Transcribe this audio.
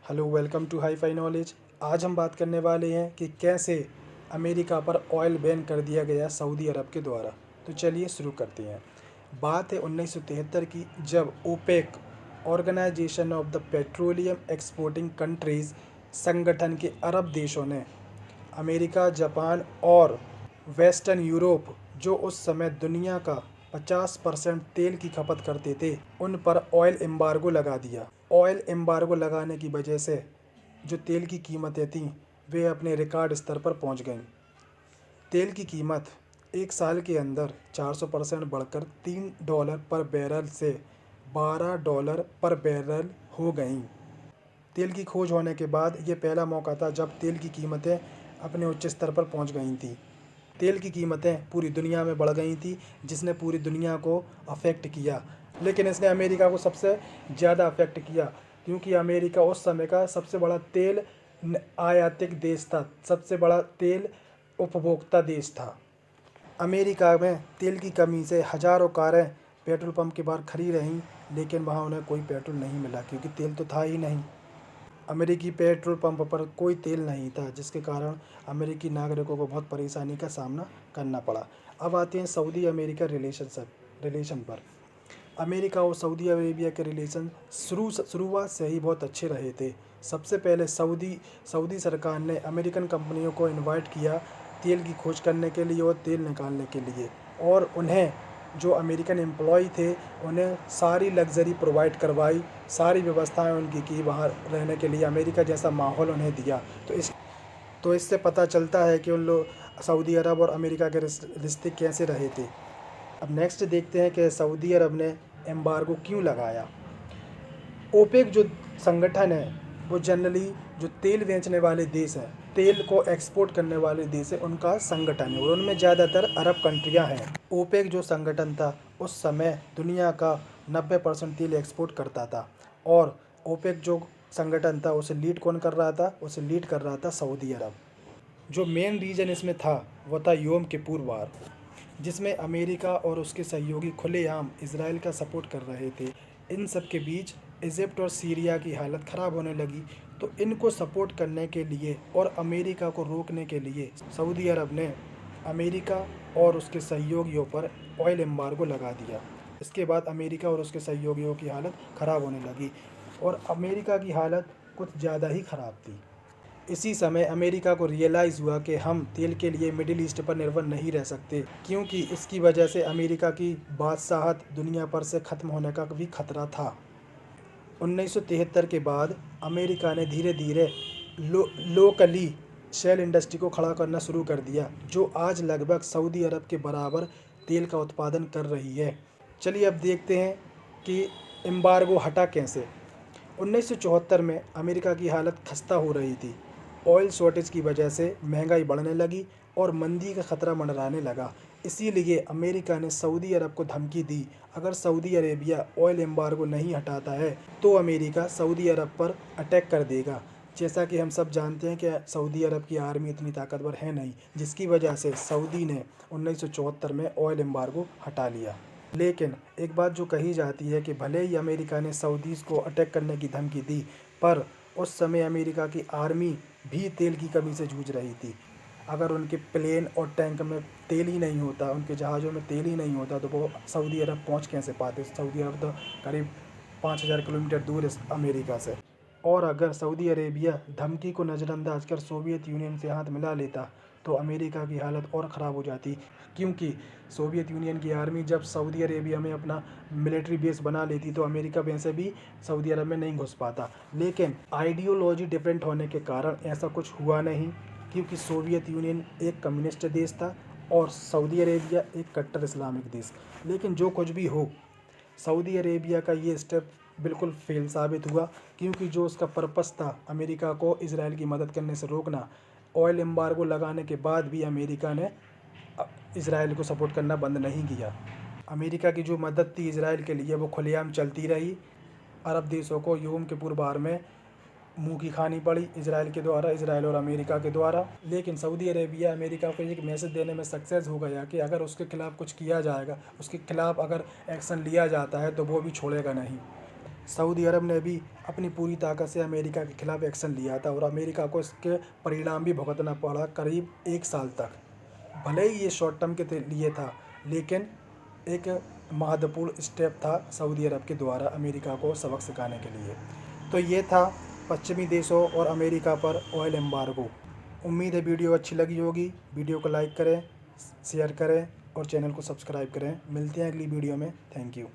Hello, welcome to hi fi knowledge. आज हम बात करने वाले हैं कि कैसे अमेरिका पर ऑयल बैन कर दिया गया सऊदी अरब के द्वारा। तो चलिए शुरू करते हैं। बात है 1973 की, जब OPEC Organization of the Petroleum Exporting Countries संगठन के अरब देशों ने अमेरिका, जापान और वेस्टर्न यूरोप, जो उस समय दुनिया का 50% तेल की खपत करते थे, उन पर ऑयल एम्बार्गो लगा दिया। ऑयल एम्बार्गो लगाने की वजह से जो तेल की कीमतें थीं वे अपने रिकॉर्ड स्तर पर पहुंच गईं। तेल की कीमत एक साल के अंदर 400% बढ़कर $3 पर बैरल से $12 पर बैरल हो गईं। तेल की खोज होने के बाद ये पहला मौका था जब तेल की कीमतें अपने उच्च स्तर पर पहुंच गई थी। तेल की कीमतें पूरी दुनिया में बढ़ गई थी, जिसने पूरी दुनिया को अफेक्ट किया। लेकिन इसने अमेरिका को सबसे ज़्यादा अफेक्ट किया, क्योंकि अमेरिका उस समय का सबसे बड़ा तेल आयातिक देश था, सबसे बड़ा तेल उपभोक्ता देश था। अमेरिका में तेल की कमी से हज़ारों कारें पेट्रोल पंप के बाहर खड़ी रहीं, लेकिन वहाँ उन्हें कोई पेट्रोल नहीं मिला, क्योंकि तेल तो था ही नहीं। अमेरिकी पेट्रोल पंप पर कोई तेल नहीं था, जिसके कारण अमेरिकी नागरिकों को बहुत परेशानी का सामना करना पड़ा। अब आते हैं सऊदी अमेरिका रिलेशन पर। अमेरिका और सऊदी अरेबिया के रिलेशन शुरुआत से ही बहुत अच्छे रहे थे। सबसे पहले सऊदी सरकार ने अमेरिकन कंपनियों को इनवाइट किया तेल की खोज करने के लिए और तेल निकालने के लिए, और उन्हें जो अमेरिकन एम्प्लॉय थे उन्हें सारी लग्जरी प्रोवाइड करवाई, सारी व्यवस्थाएं उनकी की, वहाँ रहने के लिए अमेरिका जैसा माहौल उन्हें दिया। तो इससे पता चलता है कि उन लोग सऊदी अरब और अमेरिका के रिश्ते कैसे रहे थे। अब नेक्स्ट देखते हैं कि सऊदी अरब ने एम्बार्गो क्यों लगाया। ओपेक जो संगठन है वो जनरली जो तेल बेचने वाले देश हैं, तेल को एक्सपोर्ट करने वाले देश है, उनका संगठन है, और उनमें ज़्यादातर अरब कंट्रियां हैं। ओपेक जो संगठन था उस समय दुनिया का 90% तेल एक्सपोर्ट करता था, और ओपेक जो संगठन था उसे लीड कौन कर रहा था? उसे लीड कर रहा था सऊदी अरब। जो मेन रीज़न इसमें था वो था योम किपुर वार, जिसमें अमेरिका और उसके सहयोगी खुलेआम इजराइल का सपोर्ट कर रहे थे। इन सब के बीच इजिप्ट और सीरिया की हालत ख़राब होने लगी, तो इनको सपोर्ट करने के लिए और अमेरिका को रोकने के लिए सऊदी अरब ने अमेरिका और उसके सहयोगियों पर ऑयल एम्बार्गो लगा दिया। इसके बाद अमेरिका और उसके सहयोगियों की हालत ख़राब होने लगी, और अमेरिका की हालत कुछ ज़्यादा ही ख़राब थी। इसी समय अमेरिका को रियलाइज़ हुआ कि हम तेल के लिए मिडिल ईस्ट पर निर्भर नहीं रह सकते, क्योंकि इसकी वजह से अमेरिका की बादशाहत दुनिया पर से ख़त्म होने का भी खतरा था। 1973 के बाद अमेरिका ने धीरे धीरे लोकली शेल इंडस्ट्री को खड़ा करना शुरू कर दिया, जो आज लगभग सऊदी अरब के बराबर तेल का उत्पादन कर रही है। चलिए अब देखते हैं कि एम्बार्गो हटा कैसे। 1974 में अमेरिका की हालत खस्ता हो रही थी। ऑयल शॉर्टेज की वजह से महंगाई बढ़ने लगी और मंदी का खतरा मंडराने लगा। इसीलिए अमेरिका ने सऊदी अरब को धमकी दी, अगर सऊदी अरेबिया ऑयल एम्बार्गो नहीं हटाता है तो अमेरिका सऊदी अरब पर अटैक कर देगा। जैसा कि हम सब जानते हैं कि सऊदी अरब की आर्मी इतनी ताकतवर है नहीं, जिसकी वजह से सऊदी ने 1974 में ऑयल एम्बार्गो हटा लिया। लेकिन एक बात जो कही जाती है कि भले ही अमेरिका ने सऊदीज़ को अटैक करने की धमकी दी, पर उस समय अमेरिका की आर्मी भी तेल की कमी से जूझ रही थी। अगर उनके प्लेन और टैंक में तेल ही नहीं होता, उनके जहाज़ों में तेल ही नहीं होता, तो वो सऊदी अरब पहुंच कैसे पाते? सऊदी अरब तो करीब 5000 किलोमीटर दूर है अमेरिका से। और अगर सऊदी अरेबिया धमकी को नज़रअंदाज कर सोवियत यूनियन से हाथ मिला लेता तो अमेरिका की हालत और ख़राब हो जाती, क्योंकि सोवियत यूनियन की आर्मी जब सऊदी अरेबिया में अपना मिलिट्री बेस बना लेती तो अमेरिका वैसे भी सऊदी अरब में नहीं घुस पाता। लेकिन आइडियोलॉजी डिफरेंट होने के कारण ऐसा कुछ हुआ नहीं, क्योंकि सोवियत यूनियन एक कम्युनिस्ट देश था और सऊदी अरेबिया एक कट्टर इस्लामिक देश। लेकिन जो कुछ भी हो, सऊदी अरेबिया का ये स्टेप बिल्कुल फेल साबित हुआ, क्योंकि जो उसका पर्पस था अमेरिका को इसराइल की मदद करने से रोकना, ऑयल एम्बार्गो लगाने के बाद भी अमेरिका ने इसराइल को सपोर्ट करना बंद नहीं किया। अमेरिका की जो मदद थी इसराइल के लिए वो खुलेआम चलती रही। अरब देशों को योम किपुर वार में मुंह की खानी पड़ी इसराइल के द्वारा, इसराइल और अमेरिका के द्वारा। लेकिन सऊदी अरेबिया अमेरिका को एक मैसेज देने में सक्सेस हो गया कि अगर उसके खिलाफ़ कुछ किया जाएगा, उसके खिलाफ़ अगर एक्शन लिया जाता है तो वो भी छोड़ेगा नहीं। सऊदी अरब ने भी अपनी पूरी ताकत से अमेरिका के खिलाफ एक्शन लिया था और अमेरिका को इसके परिणाम भी भुगतना पड़ा करीब 1 साल तक। भले ही ये शॉर्ट टर्म के लिए था, लेकिन एक महत्वपूर्ण स्टेप था सऊदी अरब के द्वारा अमेरिका को सबक सिखाने के लिए। तो ये था पश्चिमी देशों और अमेरिका पर ऑयल एम्बार्गो। उम्मीद है वीडियो अच्छी लगी होगी। वीडियो को लाइक करें, शेयर करें और चैनल को सब्सक्राइब करें। मिलते हैं अगली वीडियो में। Thank you.